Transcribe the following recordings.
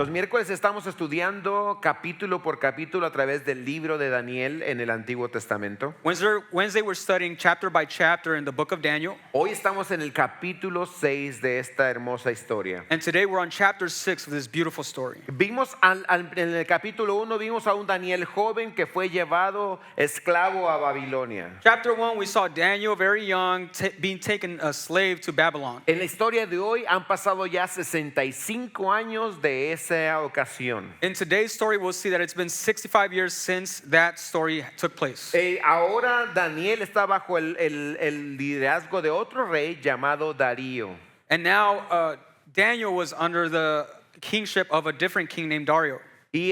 Los miércoles estamos estudiando capítulo por capítulo a través del libro de Daniel en el Antiguo Testamento. Wednesday we're studying chapter by chapter in the book of Daniel. Hoy estamos en el capítulo 6 de esta hermosa historia. And today we're on chapter 6 of this beautiful story. Vimos en el capítulo 1 vimos a un Daniel joven que fue llevado esclavo a Babilonia. Chapter 1 we saw Daniel very young being taken a slave to Babylon. En la historia de hoy han pasado ya 65 años de esa ocasión. In today's story we'll see that it's been 65 years since that story took place. Ahora Daniel está bajo el liderazgo de otro rey llamado Darío. And now Daniel was under the kingship of a different king named Dario. Y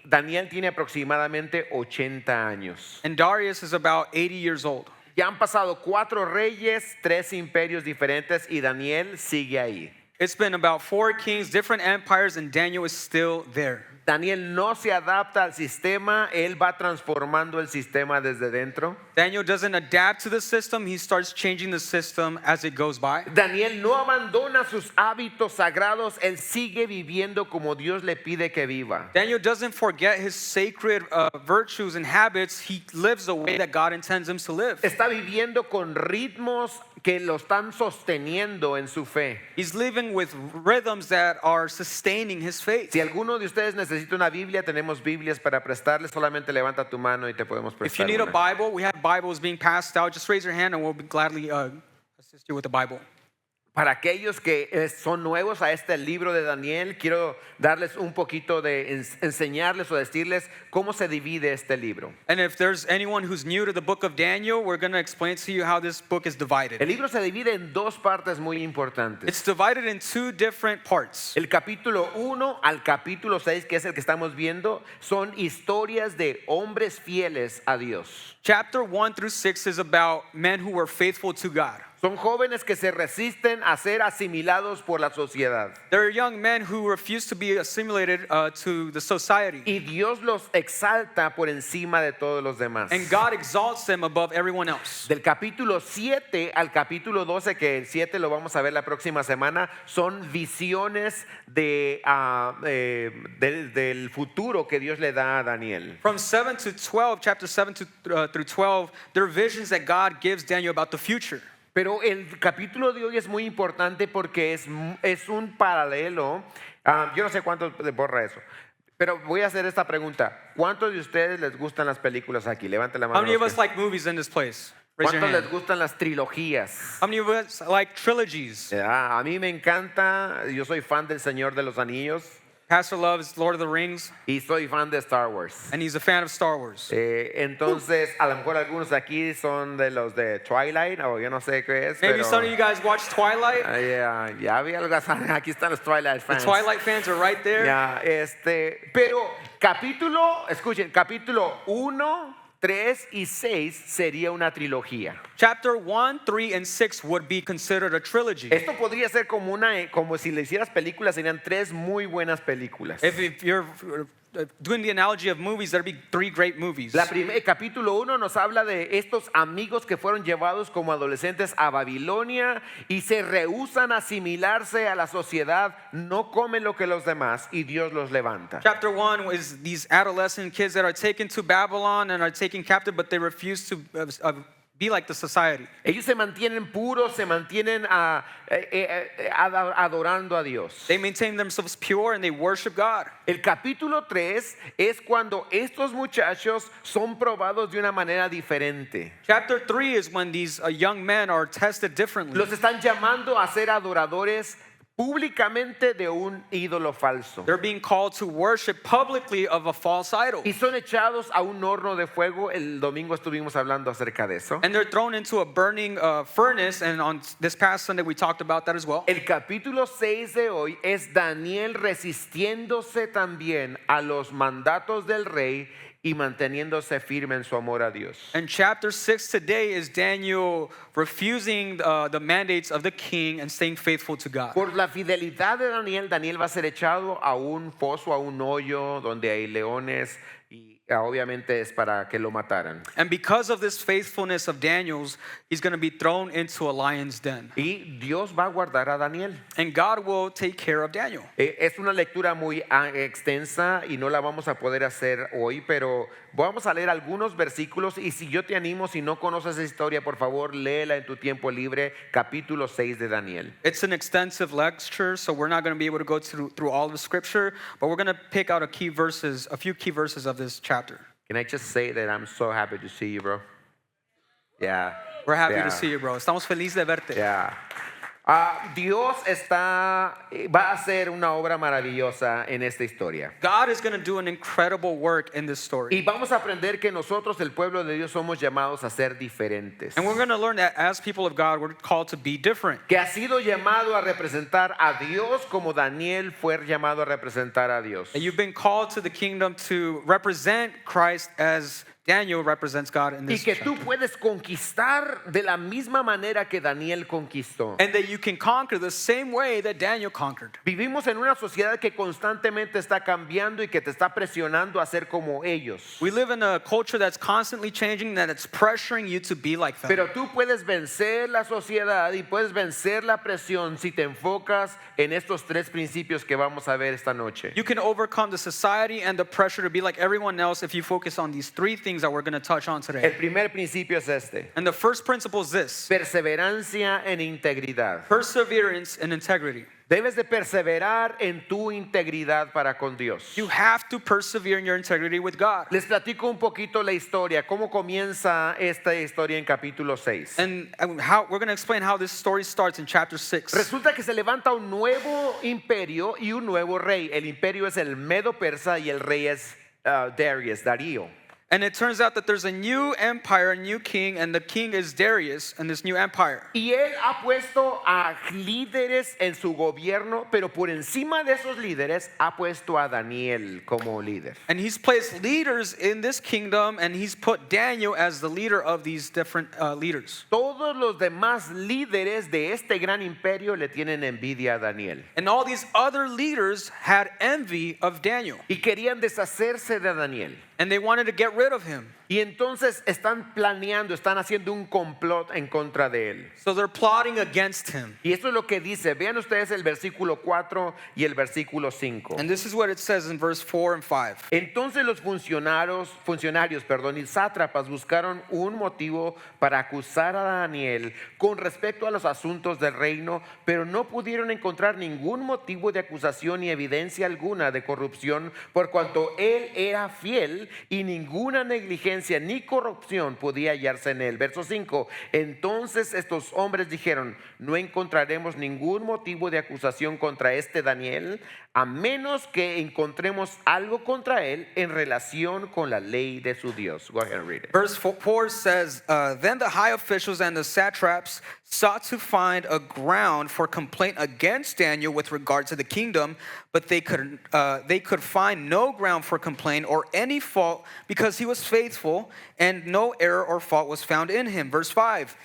Daniel tiene aproximadamente 80 años. And Darius is about 80 years old. Ya han pasado 4 reyes, 3 imperios diferentes y Daniel sigue ahí. It's been about 4 kings, different empires, and Daniel is still there. Daniel no se adapta al sistema, él va transformando el sistema desde dentro. Daniel doesn't adapt to the system, he starts changing the system as it goes by. Daniel no abandona sus hábitos sagrados, él sigue viviendo como Dios le pide que viva. Daniel doesn't forget his sacred virtues and habits, he lives the way that God intends him to live. Está viviendo con ritmos que lo están sosteniendo en su fe. He's living with rhythms that are sustaining his faith. Si alguno de ustedes necesita una Biblia, tenemos Biblias para prestarles, solamente levanta tu mano y te podemos prestar. If you need a una. Bible, we have Bibles being passed out. Just raise your hand and we'll gladly assist you with the Bible. Para aquellos que son nuevos a este libro de Daniel, quiero darles un poquito de enseñarles o decirles cómo se divide este libro. And if there's anyone who's new to the book of Daniel, we're going to explain to you how this book is divided. El libro se divide en 2 partes muy importantes. It's divided in 2 different parts. El capítulo 1 al capítulo 6, que es el que estamos viendo, son historias de hombres fieles a Dios. Chapter 1 through 6 is about men who were faithful to God. Son jóvenes que se resisten a ser asimilados por la sociedad. They're young men who refuse to be assimilated to the society. Y Dios los exalta por encima de todos los demás. And God exalts them above everyone else. Del capítulo 7 al capítulo 12, que el 7 lo vamos a ver la próxima semana, son visiones del futuro que Dios le da a Daniel. From 7 to 12, chapter 7 through 12, there are visions that God gives Daniel about the future. Pero el capítulo de hoy es muy importante porque es un paralelo. Yo no sé cuánto le borra eso. Pero voy a hacer esta pregunta. ¿Cuántos de ustedes les gustan las películas aquí? Levanten la mano. How many of los us que- like movies in this place? Raise your ¿Cuántos les hand. gustan las trilogías? How many of us like trilogies? A mí me encanta. Yo soy fan del Señor de los Anillos Pastor loves Lord of the Rings, y soy fan de Star Wars. and he's a fan of Star Wars. Entonces, a lo mejor algunos de aquí son de los de Twilight, o yo no sé qué es. Maybe pero, some of you guys watch Twilight. ya vi algo. Aquí están los Twilight The fans. Twilight fans are right there. Ya, pero escuchen, capítulo 1, 3 y 6 sería una trilogía. Chapter 1, 3, and 6 would be considered a trilogy. Esto podría ser como si le hicieras películas, serían 3 muy buenas películas. If you're doing the analogy of movies, there'd be 3 great movies. El capítulo 1 nos habla de estos amigos que fueron llevados como adolescentes a Babilonia y se rehúsan a asimilarse a la sociedad, no comen lo que los demás y Dios los levanta. Chapter 1 is these adolescent kids that are taken to Babylon and are taken captive, but they refuse to be like the society. Ellos se mantienen puros, se mantienen adorando a Dios. They maintain themselves pure and they worship God. El capítulo 3 es cuando estos muchachos son probados de una manera diferente. Chapter 3 is when these young men are tested differently. Los están llamando a ser adoradores públicamente de un ídolo falso. They're being called to worship publicly of a false idol. Y son echados a un horno de fuego. El domingo estuvimos hablando acerca de eso. And they're thrown into a burning furnace, and on this past Sunday we talked about that as well. El capítulo 6 de hoy es Daniel resistiéndose también a los mandatos del rey y manteniéndose firme en su amor a Dios. And chapter 6 today is Daniel refusing the mandates of the king and staying faithful to God. Por la fidelidad de Daniel, Daniel va a ser echado a un foso, a un hoyo donde hay leones y obviamente es para que lo mataran. And because of this faithfulness of Daniel's, he's going to be thrown into a lion's den. Y Dios va a guardar a Daniel. And God will take care of Daniel. Es una lectura muy extensa y no la vamos a poder hacer hoy, pero vamos a leer algunos versículos y si yo te animo, si no conoces esa historia, por favor, léela en tu tiempo libre, capítulo 6 de Daniel. It's an extensive lecture, so we're not going to be able to go through all of the scripture, but we're going to pick out a few key verses of this chapter. Can I just say that I'm so happy to see you, bro? Yeah. We're happy Yeah. to see you, bro. Estamos felices de verte. Yeah. Dios va a hacer una obra maravillosa en esta historia. God is going to do an incredible work in this Y story. vamos a aprender que nosotros, el pueblo de Dios, somos llamados a ser diferentes. And we're going to learn that as people of God, we're called to be different. Que ha sido llamado a representar a Dios como Daniel fue llamado a representar a Dios. And you've been called to the kingdom to represent Christ as Daniel represents God in Y this que chapter. tú puedes conquistar de la misma manera que Daniel conquistó. And that you can conquer the same way that Daniel conquered. Vivimos en una sociedad que constantemente está cambiando y que te está presionando a ser como ellos. We live in a culture that's constantly changing, that it's pressuring you to be like them. Pero tú puedes vencer la sociedad y puedes vencer la presión si te enfocas en estos tres principios que vamos a ver esta noche. You can overcome the society and the pressure to be like everyone else if you focus on these three things that we're going to touch on today. El primer principio es este: And the first principle is this: perseverancia en integridad. perseverance and integrity. Debes de perseverar en tu integridad para con Dios. You have to persevere in your integrity with God. Les platico un poquito la historia, cómo comienza esta historia en capítulo 6. And how we're going to explain how this story starts in chapter 6. Resulta que se levanta un nuevo imperio y un nuevo rey. El imperio es el Medo-Persa y el rey es Darío. And it turns out that there's a new empire, a new king, and the king is Darius and this new empire. Y él ha puesto a líderes en su gobierno, pero por encima de esos líderes ha puesto a Daniel como líder. And he's placed leaders in this kingdom, and he's put Daniel as the leader of these different leaders. Todos los demás líderes de este gran imperio le tienen envidia a Daniel. And all these other leaders had envy of Daniel, Y querían deshacerse de Daniel. and they wanted to get rid of him. Y entonces están planeando, están haciendo un complot en contra de él. So they're plotting against him. Y esto es lo que dice. Vean ustedes el versículo 4 y el versículo 5. And this is what it says in verse 4 and 5. Entonces los funcionarios, y sátrapas buscaron un motivo para acusar a Daniel con respecto a los asuntos del reino, pero no pudieron encontrar ningún motivo de acusación ni evidencia alguna de corrupción, por cuanto él era fiel y ninguna negligencia ni corrupción podía hallarse en él. Verso 5. Entonces estos hombres dijeron: no encontraremos ningún motivo de acusación contra este Daniel, a menos que encontremos algo contra él en relación con la ley de su Dios. Go ahead and read it. Verse 4 says, Then the high officials and the satraps sought to find a ground for complaint against Daniel with regard to the kingdom, but they could find no ground for complaint or any fault, because he was faithful and no error or fault was found in him. Verse 5.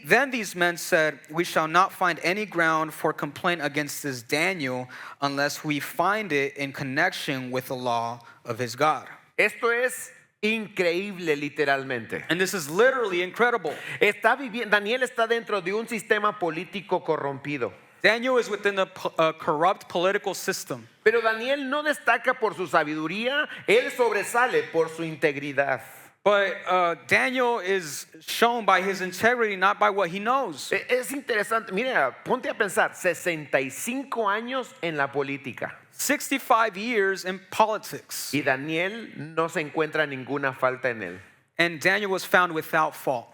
Then these men said, we shall not find any ground for complaint against this Daniel unless we find it in connection with the law of his God. Esto es increíble, literalmente. And this is literally incredible. Daniel está dentro de un sistema político corrompido. Daniel is within a corrupt political system. Pero Daniel no destaca por su sabiduría, él sobresale por su integridad. But Daniel is shown by his integrity, not by what he knows. Es interesante, mira, ponte a pensar, 65 años en la política. 65 years in politics. Y Daniel no se encuentra ninguna falta en él. And Daniel was found without fault.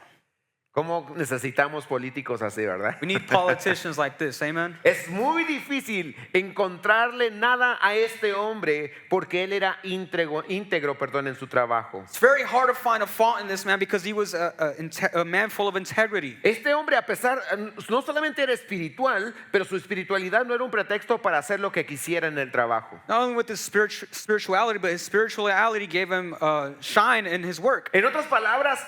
¿Cómo necesitamos políticos así, verdad? We need politicians like this, amen? Es muy difícil encontrarle nada a este hombre porque él era íntegro, en su trabajo. It's very hard to find a fault in this man because he was a man full of integrity. Este hombre, a pesar, no solamente era espiritual, pero su espiritualidad no era un pretexto para hacer lo que quisiera en el trabajo. Not only with his spirituality, but his spirituality gave him shine in his work. En otras palabras,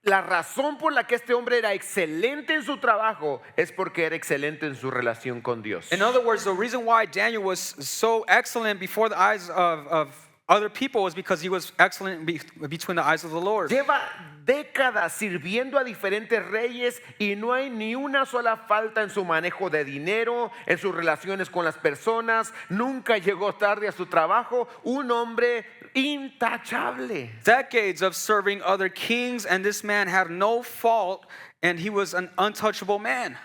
la razón por la que este hombre era excelente en su trabajo es porque era excelente en su relación con Dios. In other words, the reason why Daniel was so excellent before the eyes of other people was because he was excellent between the eyes of the Lord. Lleva décadas sirviendo a diferentes reyes y no hay ni una sola falta en su manejo de dinero, en sus relaciones con las personas. Nunca llegó tarde a su trabajo. Un hombre intachable. Decades of serving other kings, and this man had no fault, and he was an untouchable man.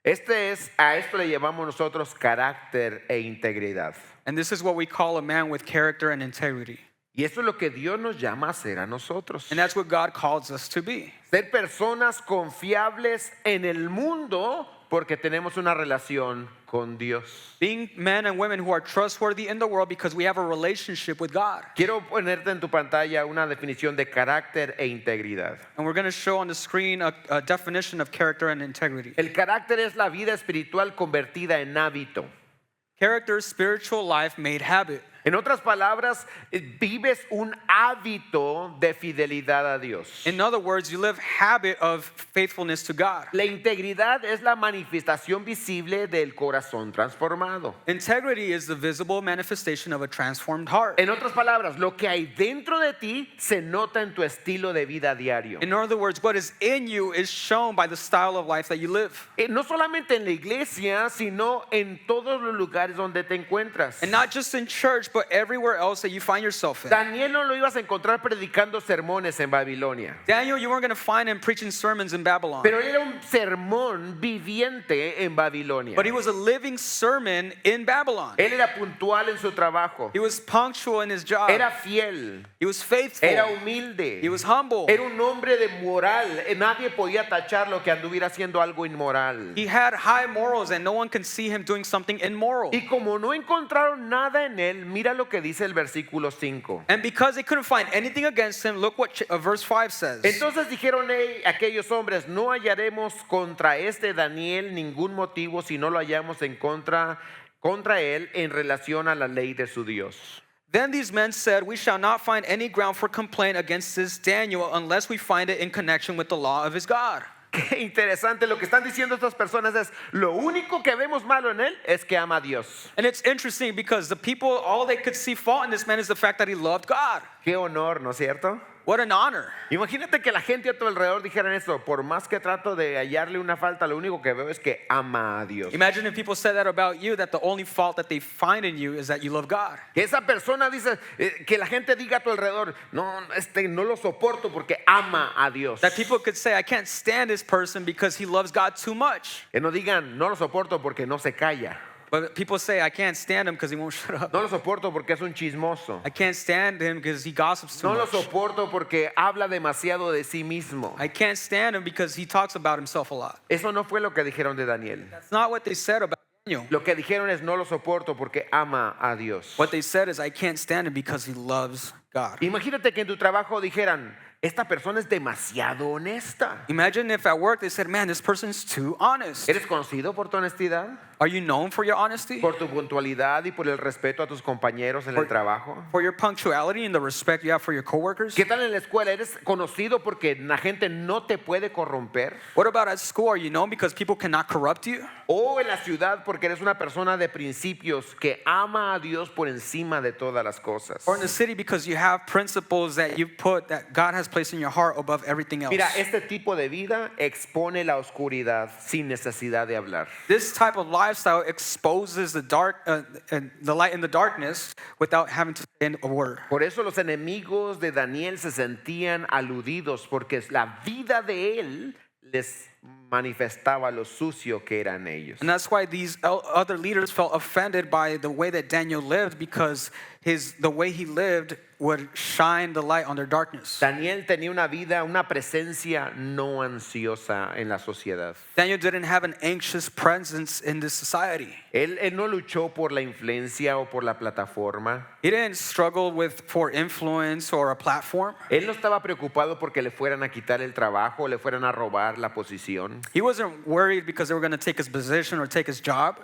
A esto le llamamos nosotros carácter e integridad. And this is what we call a man with character and integrity. Y esto es lo que Dios nos llama a ser a nosotros. And that's what God calls us to be. Ser personas confiables en el mundo porque tenemos una relación con Dios. Being men and women who are trustworthy in the world because we have a relationship with God. Quiero ponerte en tu pantalla una definición de carácter e integridad. And we're going to show on the screen a definition of character and integrity. El carácter es la vida espiritual convertida en hábito. Character is spiritual life made habit. En otras palabras, vives un hábito de fidelidad a Dios. In other words, you live habit of faithfulness to God. La integridad es la manifestación visible del corazón transformado. Integrity is the visible manifestation of a transformed heart. En otras palabras, lo que hay dentro de ti se nota en tu estilo de vida diario. In other words, what is in you is shown by the style of life that you live. No solamente en la iglesia, sino en todos los lugares donde te encuentras. And not just in church, but everywhere else that you find yourself in. Daniel no lo ibas a encontrar predicando sermones en Babilonia. Daniel, you weren't going to find him preaching sermons in Babylon. Pero era un sermón viviente en Babilonia. But he was a living sermon in Babylon. Él era puntual en su trabajo. He was punctual in his job. Era fiel. He was faithful. Era humilde. He was humble. Era un hombre de moral. Nadie podía tachar lo que anduviera haciendo algo inmoral. He had high morals and no one can see him doing something immoral. Y como no encontraron nada en él, mira lo que dice el versículo 5. And because they couldn't find anything against him, look what verse 5 says. Entonces dijeron aquellos hombres, no hallaremos contra este Daniel ningún motivo si no lo hallamos en contra él en relación a la ley de su Dios. Then these men said, we shall not find any ground for complaint against this Daniel unless we find it in connection with the law of his God. Qué interesante, lo que están diciendo estas personas es, lo único que vemos malo en él es que ama a Dios. And it's interesting because the people, all they could see fault in this man is the fact that he loved God. Qué honor, ¿no es cierto? What an honor. Imagínate que la gente a tu alrededor dijeran eso, por más que trato de hallarle una falta, lo único que veo es que ama a Dios. Imagine if people said that about you, that the only fault that they find in you is that you love God. Que esa persona dice, que la gente diga a tu alrededor, no, no lo soporto porque ama a Dios. That people could say, I can't stand this person because he loves God too much. Que no digan, no lo soporto porque no se calla. But people say, I can't stand him because he won't shut up. No lo soporto porque es un chismoso. I can't stand him because he gossips too No lo much. soporto porque habla demasiado de sí mismo. I can't stand him because he talks about himself a lot. Eso no fue lo que dijeron de Daniel. That's not what they said about Daniel. Lo que dijeron es no lo soporto porque ama a Dios. What they said is, I can't stand him because he loves God. Imagínate que en tu trabajo dijeran, esta persona es demasiado honesta. Imagine if at work they said, man, this person's too honest. ¿Eres conocido por tu honestidad? Are you known for your honesty? ¿Por tu puntualidad y por el respeto a tus compañeros en el trabajo? For your punctuality and the respect you have for your coworkers? ¿Qué tal en la escuela? ¿Eres conocido porque la gente no te puede corromper? What about at school? Are you known because people cannot corrupt you? ¿O en la ciudad porque eres una persona de principios que ama a Dios por encima de todas las cosas? Or in the city because you have principles that you put, that God has placed in your heart above everything else? Mira, este tipo de vida expone la oscuridad sin necesidad de hablar. This type of lifestyle exposes the the light in the darkness without having to say a word. Por eso los enemigos de Daniel se sentían aludidos porque la vida de él les manifestaba lo sucio que eran ellos. And that's why these other leaders felt offended by the way that Daniel lived, because the way he lived would shine the light on their darkness. Daniel tenía una vida, una presencia no ansiosa en la sociedad. Daniel didn't have an anxious presence in this society. Él no luchó por la influencia o por la plataforma. He didn't struggle for influence or a platform. Él no estaba preocupado porque le fueran a quitar el trabajo o le fueran a robar la posición. He wasn't worried because they were going to take his position or take his job.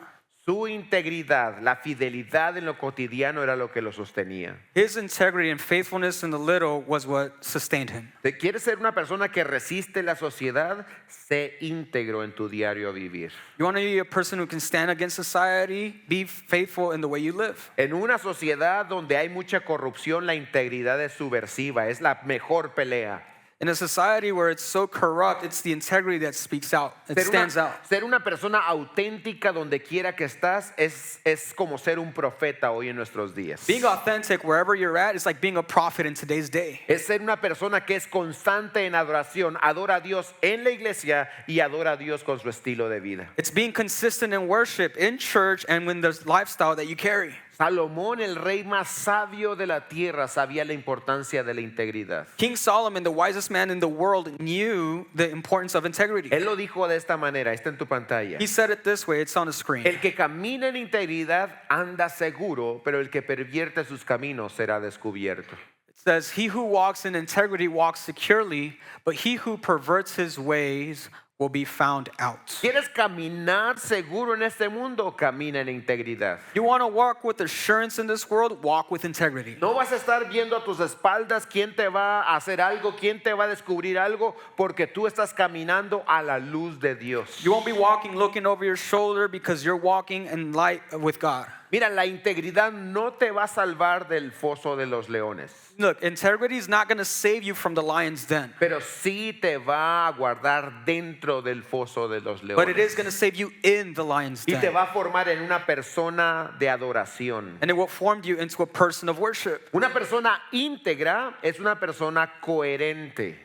Su integridad, la fidelidad en lo cotidiano era lo que lo sostenía. His integrity and faithfulness in the little was what sustained him. ¿Te quieres ser una persona que resiste la sociedad? Sé íntegro en tu diario vivir. You want to be a person who can stand against society? Be faithful in the way you live. En una sociedad donde hay mucha corrupción, la integridad es subversiva, es la mejor pelea. In a society where it's so corrupt, it's the integrity that speaks out. It stands out. Ser una persona auténtica donde quiera que estás es como ser un profeta hoy en nuestros días. Being authentic wherever you're at is like being a prophet in today's day. Es ser una persona que es constante en adoración, adora a Dios en la iglesia y adora a Dios con su estilo de vida. It's being consistent in worship, in church, and in the lifestyle that you carry. Salomón, el rey más sabio de la tierra, sabía la importancia de la integridad. King Solomon, the wisest man in the world, knew the importance of integrity. Él lo dijo de esta manera, está en tu pantalla. He said it this way, it's on the screen. El que camina en integridad anda seguro, pero el que pervierte sus caminos será descubierto. It says, he who walks in integrity walks securely, but he who perverts his ways will be found out. ¿Quieres caminar seguro en este mundo? Camina en integridad. You want to walk with assurance in this world? Walk with integrity. No vas a estar viendo a tus espaldas quién te va a hacer algo, quién te va a descubrir algo, porque tú estás caminando a la luz de Dios. You won't be walking looking over your shoulder because you're walking in light with God. Mira, la integridad no te va a salvar del foso de los leones, Look, integrity is not going to save you from the lion's den, pero sí te va a guardar dentro del foso de los but it is leones. going to save you in the lion's Y te den. va a formar en una persona de adoración. And it will form you into a person of worship. Una persona íntegra es una persona coherente.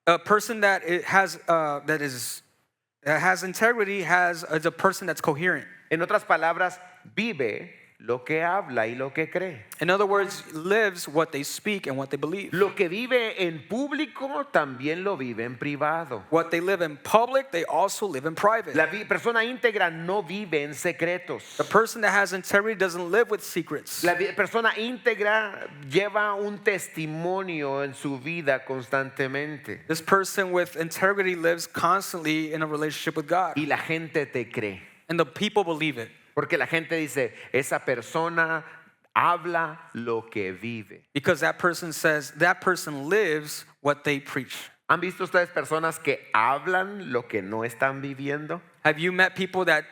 A person that has integrity is a person that's coherent. En otras palabras, vive lo que habla y lo que cree. In other words, lives what they speak and what they believe. Lo que vive en público también lo vive en privado. What they live in public, they also live in private. La persona íntegra no vive en secretos. The person that has integrity doesn't live with secrets. La persona íntegra lleva un testimonio en su vida constantemente This person with integrity lives constantly in a relationship with God. y la gente te cree. And the people believe it. Porque la gente dice, esa persona habla lo que vive. Because that person says that person lives what they preach. ¿Han visto ustedes personas que hablan lo que no están viviendo? Have you met people that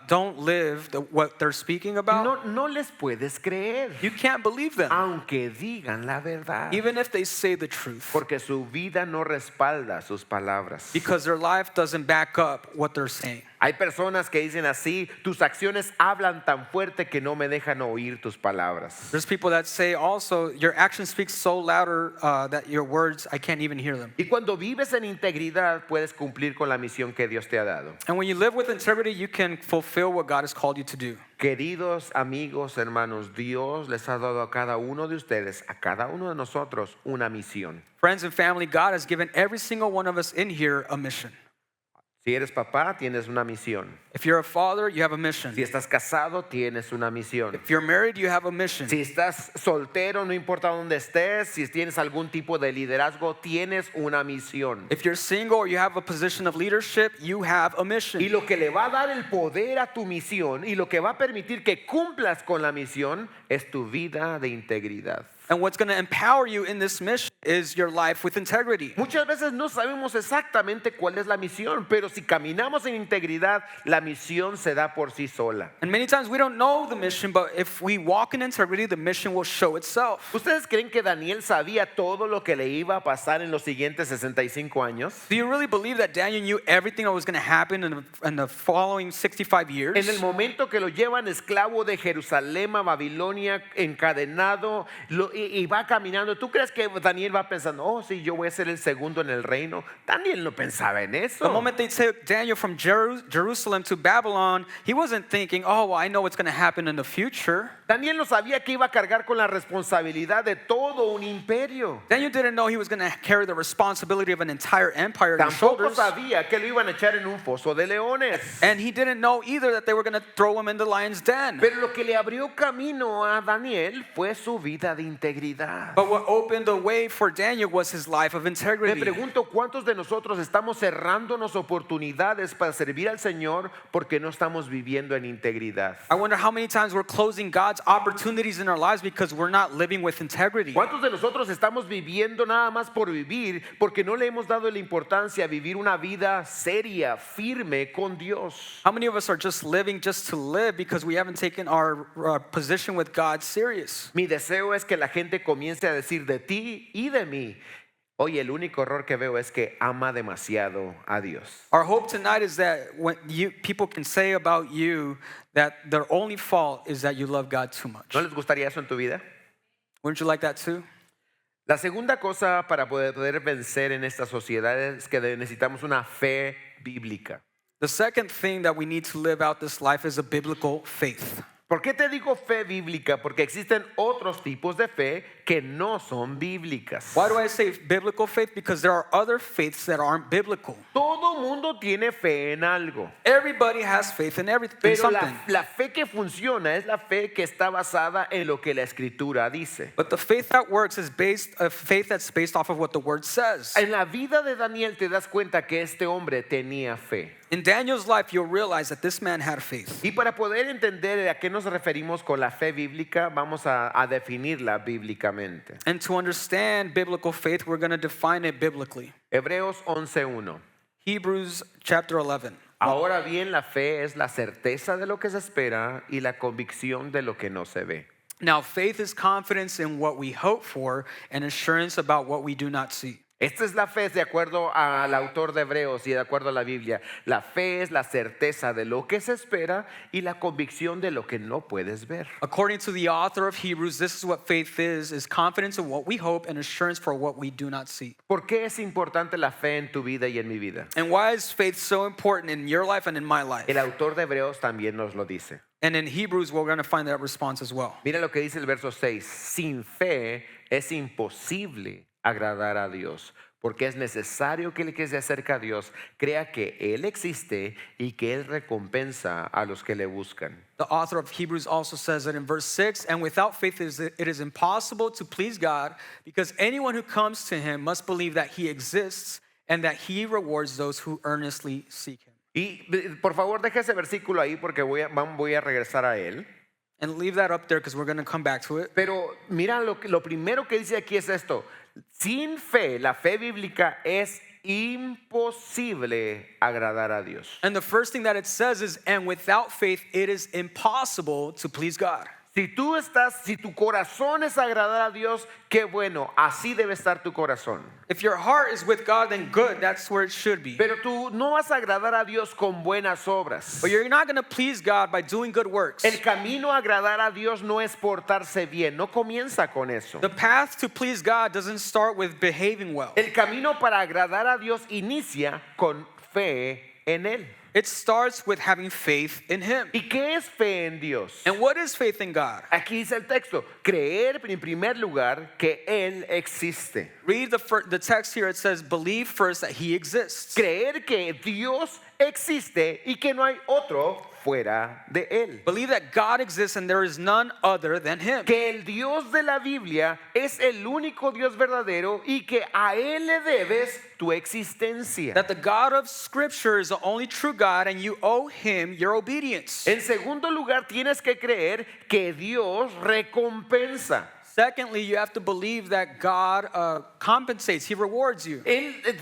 don't live what they're speaking about? No les puedes creer, You can't believe them, aunque digan la verdad. even if they say the truth. Porque su vida no respalda sus palabras. Because their life doesn't back up what they're saying. Hay personas que dicen así, tus acciones hablan tan fuerte que no me dejan oír tus palabras. There's people that say also, your action speaks so louder that your words, I can't even hear them. Y cuando vives en integridad, puedes cumplir con la misión que Dios te ha dado. And when you live with integrity, you can fulfill what God has called you to do. Queridos amigos, hermanos, Dios les ha dado a cada uno de ustedes, a cada uno de nosotros, una misión. Friends and family, God has given every single one of us in here a mission. Si eres papá, tienes una misión. If you're a father, you have a mission. Si estás casado, tienes una misión. If you're married, you have a mission. Si estás soltero, no importa dónde estés, si tienes algún tipo de liderazgo, tienes una misión. If you're single or you have a position of leadership, you have a mission. Y lo que le va a dar el poder a tu misión y lo que va a permitir que cumplas con la misión es tu vida de integridad. And what's going to empower you in this mission is your life with integrity. Muchas veces no sabemos exactamente cuál es la misión, pero si caminamos en integridad, la misión se da por sí sola. And many times we don't know the mission, but if we walk in integrity, the mission will show itself. ¿Ustedes creen que Daniel sabía todo lo que le iba a pasar en los siguientes 65 años? Do you really believe that Daniel knew everything that was going to happen in the following 65 years? En el momento que lo llevan esclavo de Jerusalén a Babilonia, encadenado, y va caminando, ¿tú crees que Daniel va pensando, oh sí, yo voy a ser el segundo en el reino? Daniel no pensaba en eso. The moment they took Daniel from Jerusalem to Babylon, he wasn't thinking, oh, well, I know what's going to happen in the future. Daniel no sabía que iba a cargar con la responsabilidad de todo un imperio. Daniel didn't know he was going to carry the responsibility of an entire empire on his Tampoco shoulders. sabía que lo iban a echar en un foso de leones. And he didn't know either that they were going to throw him in the lion's den. Pero lo que le abrió camino a Daniel fue su vida de integridad. But what opened the way for Daniel was his life of Me integrity. pregunto cuántos de nosotros estamos cerrándonos oportunidades para servir al Señor porque no estamos viviendo en integridad. I wonder how many times we're closing God's opportunities in our lives because we're not living with integrity. ¿Cuántos de nosotros estamos viviendo nada más por vivir porque no le hemos dado la importancia a vivir una vida seria, firme con Dios? How many of us are just living just to live because we haven't taken our position with God serious? Mi deseo es que la gente comience a decir de ti y de mí, oye, el único error que veo es que ama demasiado a Dios. Our hope tonight is that when people can say about you that their only fault is that you love God too much. ¿No les gustaría eso en tu vida? Wouldn't you like that too? La segunda cosa para poder vencer en esta sociedad es que necesitamos una fe bíblica. The second thing that we need to live out this life is a biblical faith. ¿Por qué te digo fe bíblica? Porque existen otros tipos de fe que no son bíblicas. Why do I say biblical faith? Because there are other faiths that aren't biblical. Todo mundo tiene fe en algo. Everybody has faith in everything, Pero something. la fe que funciona es la fe que está basada en lo que la Escritura dice. But the faith that works is a faith that's based off of what the word says. En la vida de Daniel te das cuenta que este hombre tenía fe. In Daniel's life, you'll realize that this man had faith. Y para poder entender a qué nos referimos con la fe bíblica, vamos a definirla bíblicamente. And to understand biblical faith, we're going to define it biblically. Hebreos 11:1. Hebrews chapter 11. Ahora bien, la fe es la certeza de lo que se espera y la convicción de lo que no se ve. Now, faith is confidence in what we hope for and assurance about what we do not see. Esta es la fe de acuerdo al autor de Hebreos y de acuerdo a la Biblia. La fe es la certeza de lo que se espera y la convicción de lo que no puedes ver. According to the author of Hebrews, this is what faith is confidence in what we hope and assurance for what we do not see. ¿Por qué es importante la fe en tu vida y en mi vida? And why is faith so important in your life and in my life? El autor de Hebreos también nos lo dice. And in Hebrews, we're going to find that response as well. Mira lo que dice el verso 6. Sin fe es imposible agradar a Dios, porque es necesario que el que se acerca a Dios crea que Él existe y que Él recompensa a los que le buscan. The author of Hebrews also says that in verse 6, and without faith it is impossible to please God, because anyone who comes to him must believe that he exists and that he rewards those who earnestly seek him. Y por favor deja ese versículo ahí porque voy a regresar a él. And leave that up there because we're going to come back to it. Pero mira, lo primero que dice aquí es esto. Sin fe, la fe bíblica es imposible agradar a Dios. And the first thing that it says is, and without faith it is impossible to please God. Si tu corazón es agradar a Dios, qué bueno, así debe estar tu corazón. If your heart is with God, then good, that's where it should be. Pero tú no vas a agradar a Dios con buenas obras. But you're not going to please God by doing good works. El camino a agradar a Dios no es portarse bien, no comienza con eso. The path to please God doesn't start with behaving well. El camino para agradar a Dios inicia con fe en Él. It starts with having faith in Him. ¿Y qué es fe en Dios? And what is faith in God? Aquí dice el texto, creer en primer lugar que Él existe. Read the text here. It says, believe first that He exists. Creer que Dios existe y que no hay otro fuera de Él. Believe that God exists and there is none other than Him. Que el Dios de la Biblia es el único Dios verdadero y que a Él le debes tu existencia. That the God of Scripture is the only true God and you owe Him your obedience. En segundo lugar, tienes que creer que Dios recompensa. Secondly, you have to believe that God compensates. He rewards you.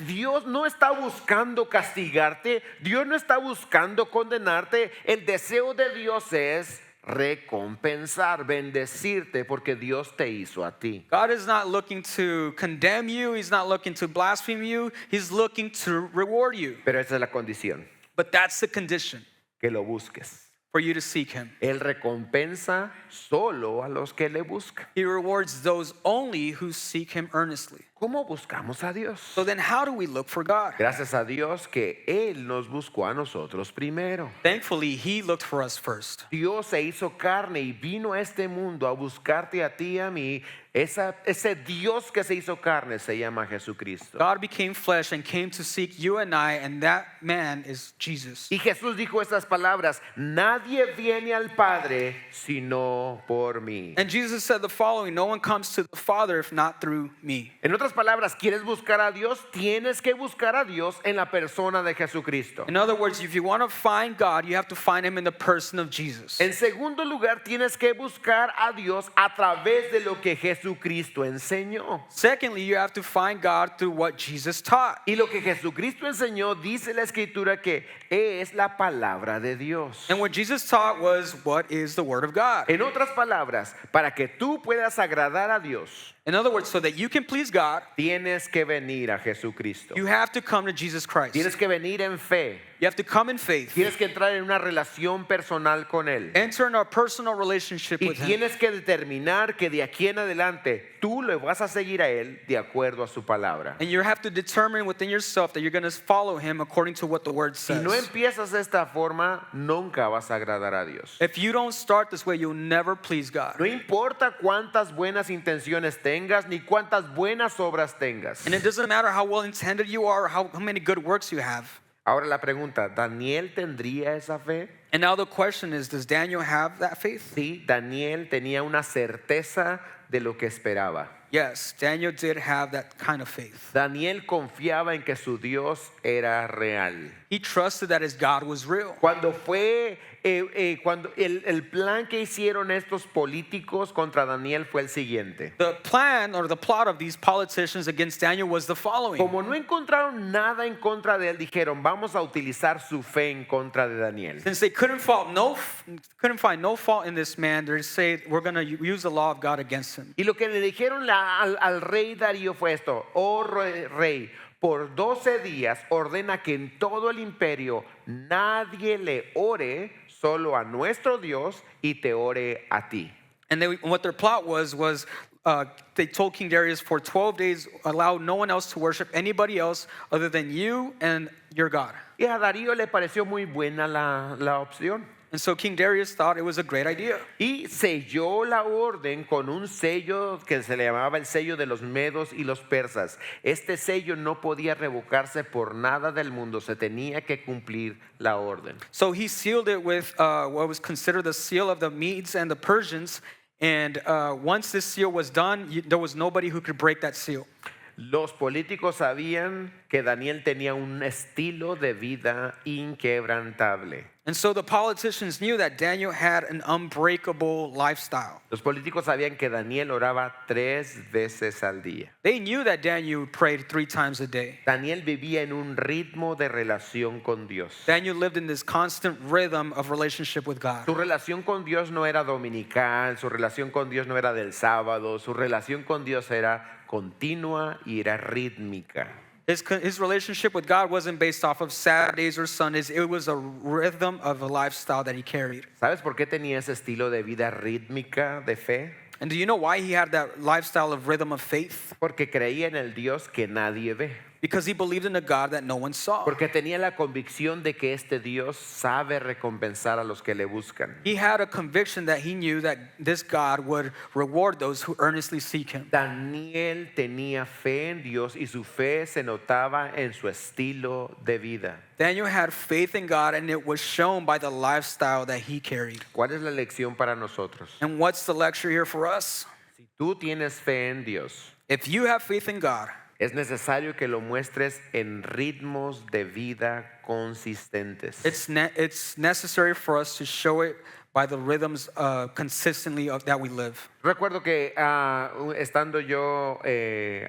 Dios no está buscando castigarte. Dios no está buscando condenarte. El deseo de Dios es recompensar, bendecirte, porque Dios te hizo a ti. God is not looking to condemn you. He's not looking to blaspheme you. He's looking to reward you. Pero esa es la condición, But that's the condition que lo busques. for you to seek Him. Él recompensa solo a los que le buscan. He rewards those only who seek Him earnestly. ¿cómo buscamos a Dios? So then how do we look for God? Gracias a Dios que Él nos buscó a nosotros primero. Thankfully, he looked for us first. Dios se hizo carne y vino a este mundo a buscarte a ti y a mí. Ese Dios que se hizo carne se llama Jesucristo. God became flesh and came to seek you and I, and that man is Jesus. Y Jesús dijo estas palabras: nadie viene al Padre sino por mí. And Jesus said the following: no one comes to the Father if not through me. En otras palabras, ¿quieres buscar a Dios? Tienes que buscar a Dios en la persona de Jesucristo. In other words, if you want to find God, you have to find him in the person of Jesus. En segundo lugar, tienes que buscar a Dios a través de lo que Jesucristo enseñó. Secondly, you have to find God through what Jesus taught. Y lo que Jesucristo enseñó, dice la Escritura, que es la palabra de Dios. And what Jesus taught was what is the Word of God. En otras palabras, para que tú puedas agradar a Dios, In other words, so that you can please God, tienes que venir a Jesucristo. you have to come to Jesus Christ. Tienes que venir en fe. You have to come in faith. Tienes que entrar en una relación personal con Él. Enter in a personal relationship Y with him. tienes que determinar que de aquí en adelante tú le vas a seguir a Él de acuerdo a su palabra. And you have to determine within yourself that you're going to follow him according to what the Word Si says. no empiezas de esta forma, nunca vas a agradar a Dios. If you don't start this way, you'll never please God. No importa cuántas buenas intenciones tengas ni cuántas buenas obras tengas. And it doesn't matter how well intended you are or how many good works you have. Ahora la pregunta, ¿Daniel tendría esa fe? And now the question is, does Daniel have that faith? Sí, Daniel tenía una certeza de lo que esperaba. Yes, Daniel did have that kind of faith. Daniel confiaba en que su Dios era real. He trusted that his God was real. Cuando el plan que hicieron estos políticos contra Daniel fue el siguiente. The plan or the plot of these politicians against Daniel was the following. Como no encontraron nada en contra de él, dijeron, vamos a utilizar su fe en contra de Daniel. Since they couldn't find no fault in this man, they say we're going to use the law of God against him. Y lo que le dijeron al rey Darío fue esto: oh rey, por 12 días ordena que en todo el imperio nadie le ore, solo a nuestro Dios, y te ore a ti. And what their plot was they told King Darius for 12 days, allow no one else to worship anybody else other than you and your God. Y a Darío le pareció muy buena la opción. And so King Darius thought it was a great idea. Y selló la orden con un sello que se le llamaba el sello de los medos y los persas. Este sello no podía revocarse por nada del mundo, se tenía que cumplir la orden. So he sealed it with what was considered the seal of the Medes and the Persians. And once this seal was done, there was nobody who could break that seal. Los políticos sabían que Daniel tenía un estilo de vida inquebrantable. And so the politicians knew that Daniel had an unbreakable lifestyle. Los políticos sabían que Daniel oraba 3 veces al día. They knew that Daniel prayed 3 times a day. Daniel vivía en un ritmo de relación con Dios. Daniel lived in this constant rhythm of relationship with God. Su relación con Dios no era dominical, su relación con Dios no era del sábado, su relación con Dios era continua y era rítmica. His relationship with God wasn't based off of Saturdays or Sundays. It was a rhythm of a lifestyle that he carried. ¿Sabes por qué tenía ese estilo de vida rítmica de fe? And do you know why he had that lifestyle of rhythm of faith? Porque creía en el Dios que nadie ve. Because he believed in a God that no one saw. Porque tenía la convicción de que este Dios sabe recompensar a los que le buscan. He had a conviction that he knew that this God would reward those who earnestly seek him. Daniel tenía fe en Dios y su fe se notaba en su estilo de vida. Daniel had faith in God, and it was shown by the lifestyle that he carried. ¿Cuál es la lección para nosotros? And what's the lecture here for us? Si tú tienes fe en Dios, If you have faith in God, es necesario que lo muestres en ritmos de vida consistentes. it's necessary for us to show it by the rhythms consistently that we live. Recuerdo que estando yo,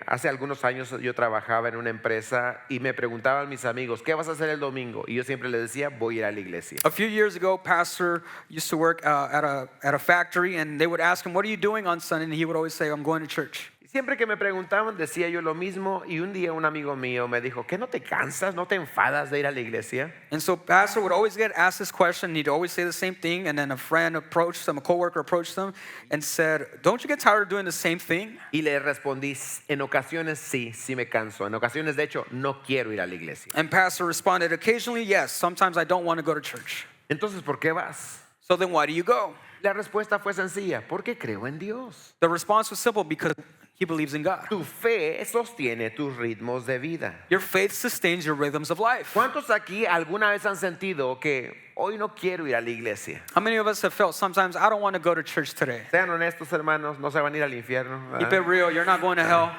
hace algunos años yo trabajaba en una empresa y me preguntaban mis amigos, ¿qué vas a hacer el domingo? Y yo siempre les decía, voy a ir a la iglesia. A few years ago, Pastor used to work at a factory, and they would ask him, "What are you doing on Sunday?" And he would always say, "I'm going to church." Siempre que me preguntaban decía yo lo mismo y un día un amigo mío me dijo, ¿qué no te cansas, no te enfadas de ir a la iglesia? And so pastor would always get asked this question, and he'd always say the same thing, and then a friend approached him, a coworker approached him and said, don't you get tired of doing the same thing? Y le respondí, en ocasiones sí, sí me canso. En ocasiones, de hecho, no quiero ir a la iglesia. And pastor responded, occasionally, yes, sometimes I don't want to go to church. Entonces, ¿por qué vas? So then why do you go? La respuesta fue sencilla, porque creo en Dios. The response was simple, because he believes in God. Tu fe sostiene tus ritmos de vida. Your faith sustains your rhythms of life. ¿Cuántos aquí alguna vez han sentido que hoy no quiero ir a la iglesia? How many of us have felt sometimes I don't want to go to church today? Sean honestos, hermanos, no se van a ir al infierno. Keep ¿verdad? it real, you're not going to hell.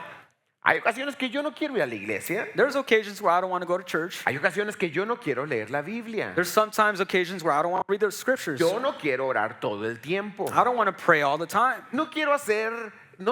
Hay ocasiones que yo no quiero ir a la iglesia. There's occasions where I don't want to go to church. Hay ocasiones que yo no quiero leer la Biblia. There's sometimes occasions where I don't want to read the scriptures. Yo no quiero orar todo el tiempo. I don't want to pray all the time. No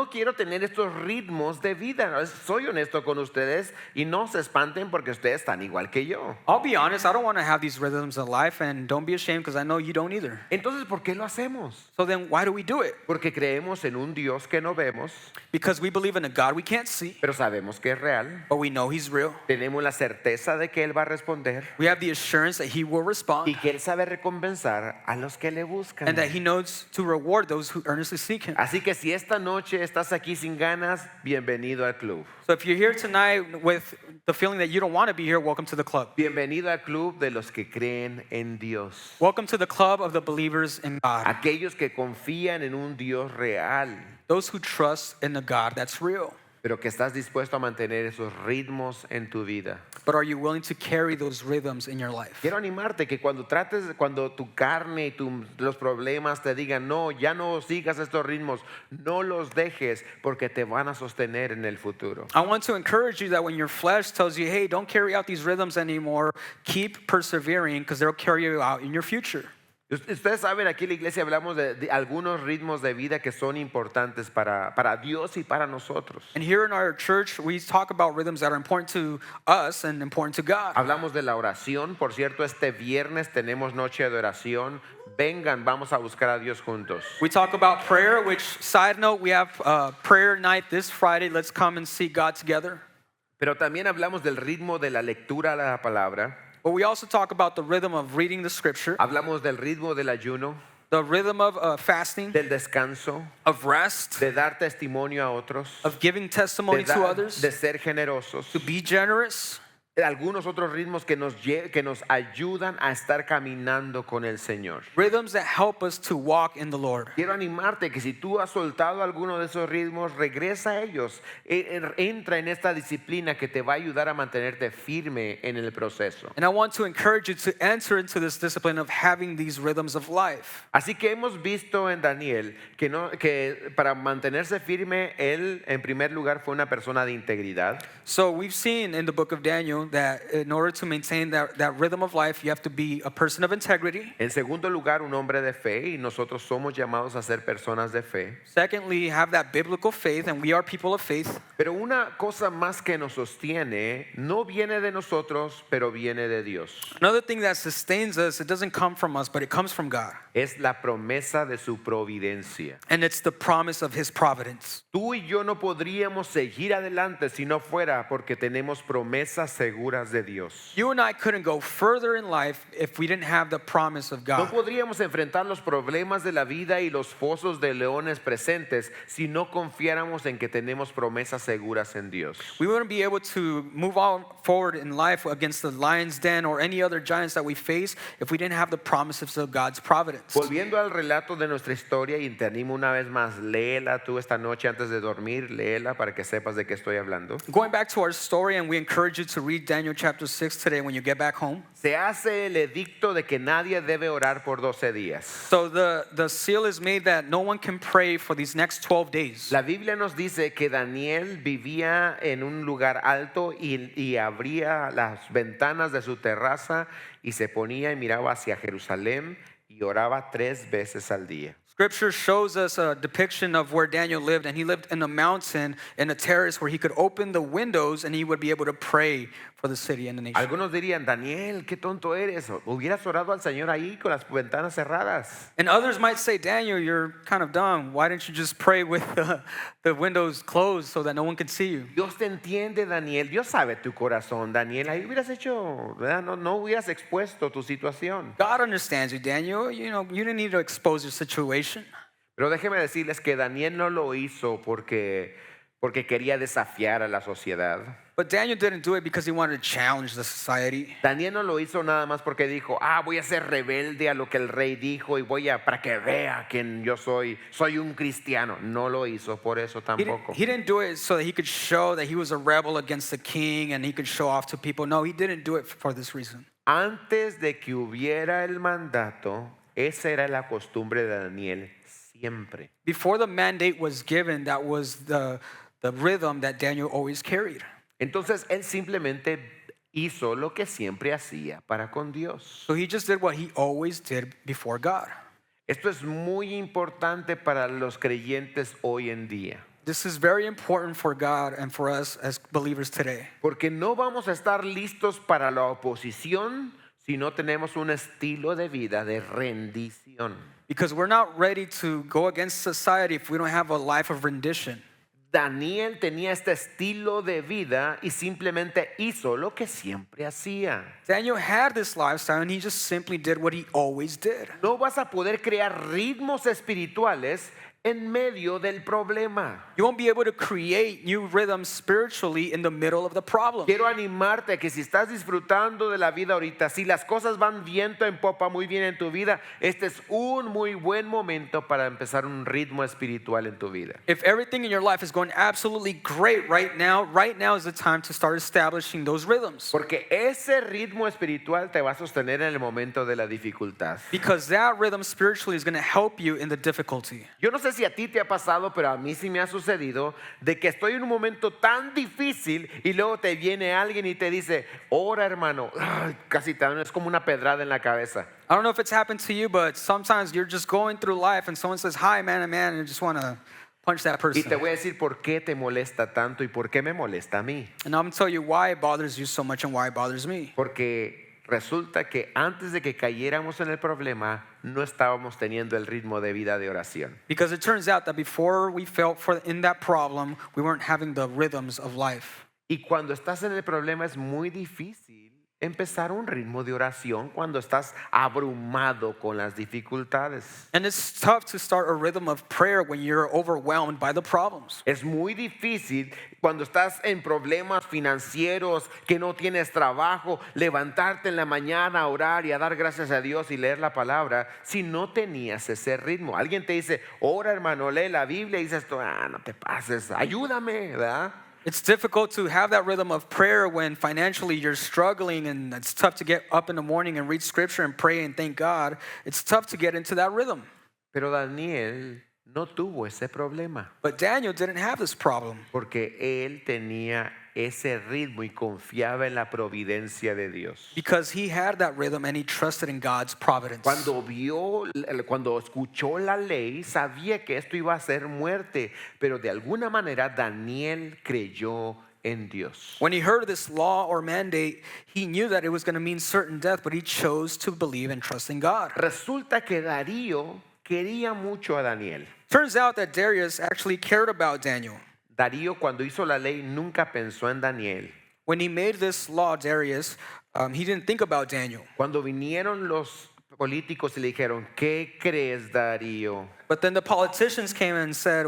quiero tener estos ritmos de vida. Soy honesto con ustedes y no se espanten porque ustedes están igual que yo. I'll be honest, I don't want to have these rhythms of life, and don't be ashamed because I know you don't either. Entonces, ¿por qué lo hacemos? So then why do we do it? Porque creemos en un Dios que no vemos, Because we believe in a God we can't see, pero sabemos que es real. but we know he's real. Tenemos la certeza de que Él va a responder We have the assurance that he will respond y que Él sabe recompensar a los que le buscan. and that he knows to reward those who earnestly seek him. Así que si esta noche estás aquí sin ganas, bienvenido al club. So if you're here tonight with the feeling that you don't want to be here, welcome to the club. Bienvenido al club de los que creen en Dios. Welcome to the club of the believers in God. Aquellos que confían en un Dios real, Those who trust in the God that's real. pero que estás dispuesto a mantener esos ritmos en tu vida. But are you willing to carry those rhythms in your life? Quiero animarte que cuando tu carne y los problemas te digan, no, ya no sigas estos ritmos, no los dejes porque te van a sostener en el futuro. I want to encourage you that when your flesh tells you, hey, don't carry out these rhythms anymore, keep persevering because they'll carry you out in your future. Ustedes saben, aquí en la iglesia hablamos de algunos ritmos de vida que son importantes para Dios y para nosotros. And here in our church, we talk about rhythms that are important to us and important to God. Hablamos de la oración. Por cierto, este viernes tenemos noche de oración. Vengan, vamos a buscar a Dios juntos. We talk about prayer, which, side note, we have prayer night this Friday. Let's come and see God together. Pero también hablamos del ritmo de la lectura de la palabra. But we also talk about the rhythm of reading the scripture, Hablamos del ritmo del ayuno, the rhythm of fasting, del descanso, of rest, de dar testimonio a otros, of giving testimony to others, de ser generosos. to be generous, Algunos otros ritmos que nos ayudan a estar caminando con el Señor. rhythms that help us to walk in the Lord. Quiero animarte que si tú has soltado alguno de esos ritmos, regresa a ellos. Entra en esta disciplina que te va a ayudar a mantenerte firme en el proceso. And I want to encourage you to enter into this discipline of having these rhythms of life. Así que hemos visto en Daniel que para mantenerse firme, él en primer lugar fue una persona de integridad. So we've seen in the book of Daniel that in order to maintain that rhythm of life, you have to be a person of integrity. En segundo lugar, un hombre de fe, y nosotros somos llamados a ser personas de fe. Secondly, have that biblical faith, and we are people of faith. Pero una cosa más que nos sostiene no viene de nosotros, pero viene de Dios. Another thing that sustains us, it doesn't come from us, but it comes from God. Es la promesa de su providencia. And it's the promise of his providence. Tú y yo no podríamos seguir adelante si no fuera porque tenemos promesas seguras de Dios. You and I couldn't go further in life if we didn't have the promise of No God. podríamos enfrentar los problemas de la vida y los fosos de leones presentes si no confiáramos en que tenemos promesas seguras en Dios. We wouldn't be able to move on forward in life against the lion's den or any other giants that we face if we didn't have the promises of God's providence. Volviendo al relato de nuestra historia, y te animo una vez más, léela tú esta noche antes de dormir, léela para que sepas de qué estoy hablando. Going back to our story, and we encourage you to read Daniel chapter 6 today when you get back home. Se hace el edicto de que nadie debe orar por 12 días. So the seal is made that no one can pray for these next 12 days. La Biblia nos dice que Daniel vivía en un lugar alto y abría las ventanas de su terraza y se ponía y miraba hacia Jerusalén y oraba 3 veces al día. Scripture shows us a depiction of where Daniel lived, and he lived in a mountain in a terrace where he could open the windows and he would be able to pray for the city and the nation. Algunos dirían, Daniel, qué tonto eres. Hubieras orado al Señor ahí con las ventanas cerradas. And others might say, Daniel, you're kind of dumb. Why didn't you just pray with the windows closed so that no one could see you? Dios te entiende, Daniel. Dios sabe tu corazón, Daniel. Ahí hubieras hecho, ¿verdad? No hubieras expuesto tu situación. God understands you, Daniel. You know, you didn't need to expose your situation. Pero déjeme decirles que Daniel no lo hizo porque quería desafiar a la sociedad. But Daniel didn't do it because he wanted to challenge the society. Daniel no lo hizo nada más porque dijo, voy a ser rebelde a lo que el rey dijo y para que vea quién yo soy un cristiano. No lo hizo por eso tampoco. He didn't do it so that he could show that he was a rebel against the king and he could show off to people. No, he didn't do it for this reason. Antes de que hubiera el mandato, esa era la costumbre de Daniel siempre. Before the mandate was given, that was the rhythm that Daniel always carried. Entonces él simplemente hizo lo que siempre hacía para con Dios. So he just did what he always did before God. Esto es muy importante para los creyentes hoy en día. This is very important for God and for us as believers today. Porque no vamos a estar listos para la oposición si no tenemos un estilo de vida de rendición. Because we're not ready to go against society if we don't have a life of rendition. Daniel tenía este estilo de vida y simplemente hizo lo que siempre hacía. Daniel had this lifestyle and he just simply did what he always did. No vas a poder crear ritmos espirituales en medio del problema. You won't be able to create new rhythms spiritually in the middle of the problem. Quiero animarte a que si estás disfrutando de la vida ahorita, si las cosas van viento en popa muy bien en tu vida, este es un muy buen momento para empezar un ritmo espiritual en tu vida. If everything in your life is going absolutely great right now is the time to start establishing those rhythms. Porque ese ritmo espiritual te va a sostener en el momento de la dificultad. Because that rhythm spiritually is going to help you in the difficulty. Yo no sé si a ti te ha pasado, pero a mí sí me ha sucedido de que estoy en un momento tan difícil y luego te viene alguien y te dice, ora hermano, casi te es como una pedrada en la cabeza. I don't know if it's happened to you, but sometimes you're just going through life and someone says, hi man, and you just want to punch that person. Y te voy a decir por qué te molesta tanto y por qué me molesta a mí. And I'm going to tell you why it bothers you so much and why it bothers me. Porque resulta que antes de que cayéramos en el problema, no estábamos teniendo el ritmo de vida de oración. Because it turns out that before we fell in that problem, we weren't having the rhythms of life. Y cuando estás en el problema es muy difícil empezar un ritmo de oración cuando estás abrumado con las dificultades. And it's tough to start a rhythm of prayer when you're overwhelmed by the problems. Es muy difícil cuando estás en problemas financieros, que no tienes trabajo, levantarte en la mañana a orar y a dar gracias a Dios y leer la palabra si no tenías ese ritmo. Alguien te dice, ora hermano, lee la Biblia y dices, no te pases, ayúdame, ¿verdad? It's difficult to have that rhythm of prayer when financially you're struggling and it's tough to get up in the morning and read scripture and pray and thank God. It's tough to get into that rhythm. Pero Daniel no tuvo ese problema But Daniel didn't have this problem porque él tenía ese ritmo y confiaba en la providencia de Dios. because he had that rhythm and he trusted in God's providence. Cuando escuchó la ley, sabía que esto iba a ser muerte, pero de alguna manera Daniel creyó en Dios. When he heard this law or mandate, he knew that it was going to mean certain death, but he chose to believe and trust in God. Resulta que Darío quería mucho a Daniel. Turns out that Darius actually cared about Daniel. Darío cuando hizo la ley nunca pensó en Daniel. When he made this law, Darius, he didn't think about Daniel. Cuando vinieron los políticos y le dijeron, ¿qué crees, Darío? But then the politicians came and said,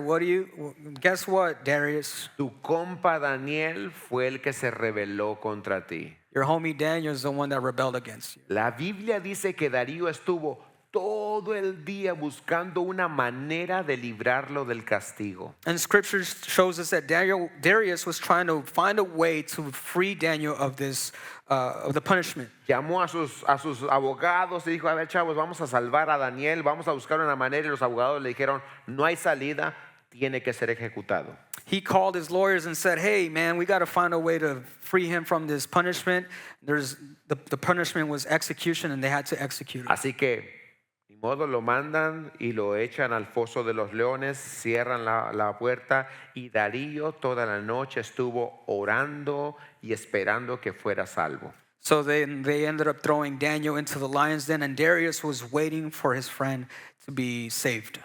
guess what, Darius? Tu compa Daniel fue el que se rebeló contra ti. Your homie Daniel is the one that rebelled against you. La Biblia dice que Darío estuvo todo el día buscando una manera de librarlo del castigo. And scripture shows us that Darius was trying to find a way to free Daniel of this, of the punishment. Llamó a sus abogados y dijo, a ver chavos, vamos a salvar a Daniel, vamos a buscar una manera. Y los abogados le dijeron, no hay salida, tiene que ser ejecutado. He called his lawyers and said, hey man, we got to find a way to free him from this punishment. The punishment was execution and they had to execute him. Así que, ni modo lo mandan y lo echan al foso de los leones, cierran la puerta y Darío toda la noche estuvo orando y esperando que fuera salvo. So then they ended up throwing Daniel into the lion's den, and Darius was waiting for his friend to be saved.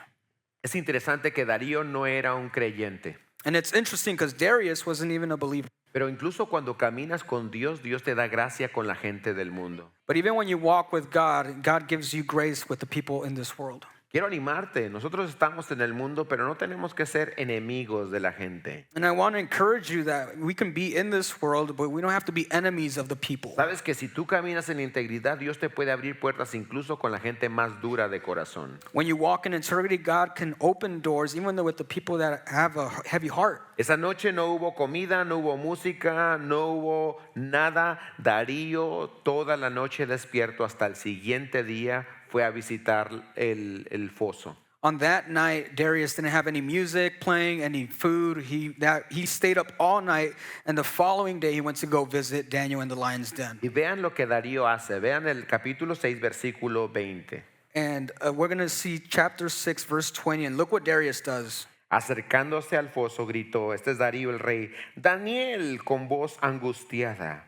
Es interesante que Darío no era un creyente, And it's interesting because Darius wasn't even a believer. pero incluso cuando caminas con Dios, Dios te da gracia con la gente del mundo. But even when you walk with God, God gives you grace with the people in this world. Quiero animarte, nosotros estamos en el mundo, pero no tenemos que ser enemigos de la gente. And I want to encourage you that we can be in this world, but we don't have to be enemies of the people. Sabes que si tú caminas en integridad, Dios te puede abrir puertas incluso con la gente más dura de corazón. When you walk in integrity, God can open doors even with the people that have a heavy heart. Esa noche no hubo comida, no hubo música, no hubo nada. Darío toda la noche despierto hasta el siguiente día fue a visitar el foso. On that night, Darius didn't have any music playing, any food. He stayed up all night, and the following day he went to go visit Daniel in the lion's den. Y vean lo que Darío hace. Vean el capítulo 6, versículo 20. And we're going to see chapter 6, verse 20, and look what Darius does. Acercándose al foso, gritó, este es Darío el rey, Daniel, con voz angustiada.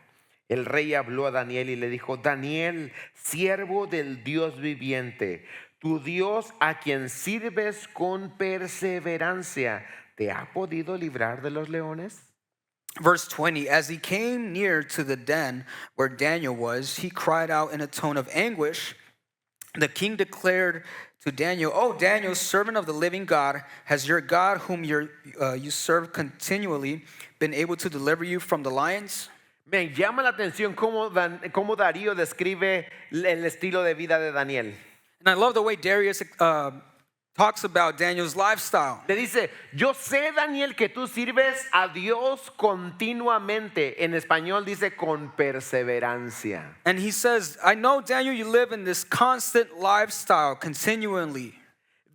El rey habló a Daniel y le dijo, Daniel, siervo del Dios viviente, tu Dios a quien sirves con perseverancia, ¿te ha podido librar de los leones? Verse 20, as he came near to the den where Daniel was, he cried out in a tone of anguish. The king declared to Daniel, "Oh, Daniel, servant of the living God, has your God, whom you serve continually, been able to deliver you from the lions?" Me llama la atención cómo Darío describe el estilo de vida de Daniel. And I love the way Darius talks about Daniel's lifestyle. Le dice, yo sé, Daniel, que tú sirves a Dios continuamente. En español dice con perseverancia. And he says, I know, Daniel, you live in this constant lifestyle continually.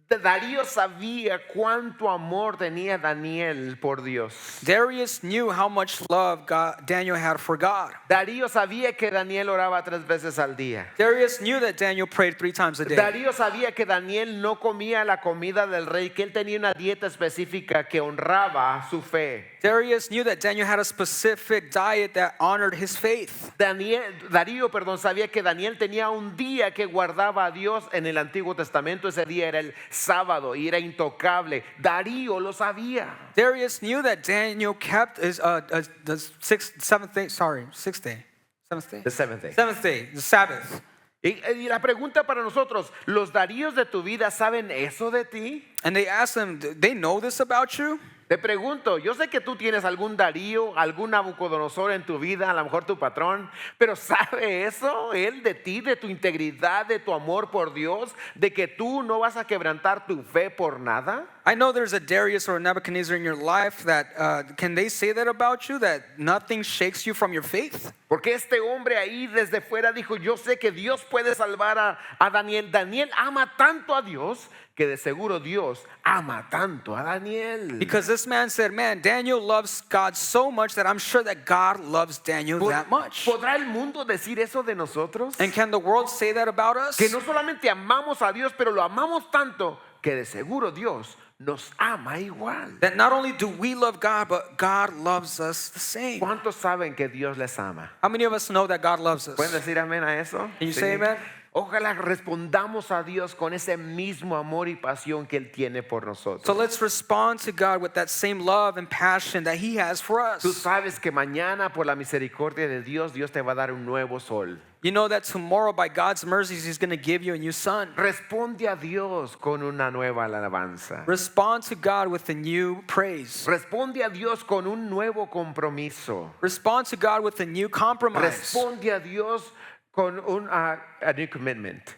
Darío sabía cuánto amor tenía Daniel por Dios. Darius knew how much love Daniel had for God. Darío sabía que Daniel oraba 3 veces al día. Darius knew that Daniel prayed 3 times a day. Darío sabía que Daniel no comía la comida del rey, que él tenía una dieta específica que honraba su fe. Darius knew that Daniel had a specific diet that honored his faith. Darío sabía que Daniel tenía un día que guardaba a Dios en el Antiguo Testamento. Ese día era el sábado y era intocable. Darío lo sabía. Darius knew that Daniel kept his the seventh day, the Sabbath. Y la pregunta para nosotros, ¿los Daríos de tu vida saben eso de ti? And they asked him, they know this about you? Te pregunto, yo sé que tú tienes algún Darío, algún Nabucodonosor en tu vida, a lo mejor tu patrón, pero ¿sabe eso él de ti, de tu integridad, de tu amor por Dios, de que tú no vas a quebrantar tu fe por nada? I know there's a Darius or a Nebuchadnezzar in your life that, can they say that about you, that nothing shakes you from your faith? Porque este hombre ahí desde fuera dijo, yo sé que Dios puede salvar a Daniel. Daniel ama tanto a Dios que de seguro Dios ama tanto a Daniel. Because this man said, man, Daniel loves God so much that I'm sure that God loves Daniel that much. ¿Podrá el mundo decir eso de nosotros? And can the world say that about us? Que no solamente amamos a Dios, pero lo amamos tanto que de seguro Dios nos ama igual. That not only do we love God, but God loves us the same. ¿Cuántos saben que Dios les ama? How many of us know that God loves us? ¿Pueden decir amén a eso? Can you Sí. say amen? Ojalá respondamos a Dios con ese mismo amor y pasión que Él tiene por nosotros. So let's respond to God with that same love and passion that He has for Tú us. sabes que mañana por la misericordia de Dios, Dios te va a dar un nuevo sol. You know that tomorrow, by God's mercies, He's going to give you a new sun. Responde a Dios con una nueva alabanza. Respond to God with a new praise. Responde a Dios con un nuevo compromiso. Respond to God with a new compromise. Responde a Dios con a new commitment.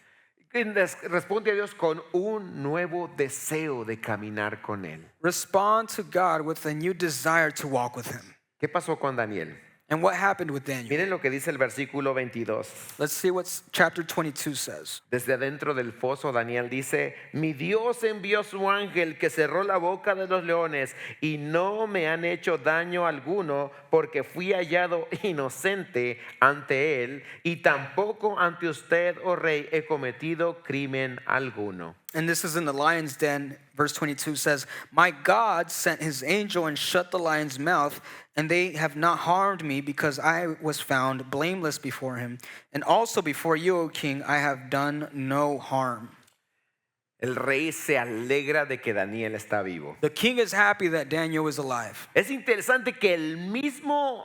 Responde a Dios con un nuevo deseo de caminar con Él. Respond to God with a new desire to walk with Him. ¿Qué pasó con Daniel? And what happened with Daniel? Miren lo que dice el versículo 22. Let's see what chapter 22 says. Desde adentro del foso, Daniel dice, mi Dios envió su ángel que cerró la boca de los leones y no me han hecho daño alguno porque fui hallado inocente ante él y tampoco ante usted, oh rey, he cometido crimen alguno. And this is in the lion's den. Verse 22 says, my God sent his angel and shut the lion's mouth, and they have not harmed me because I was found blameless before him. And also before you, O king, I have done no harm. El rey se alegra de que Daniel está vivo. The king is happy that Daniel is alive. Es interesante que el mismo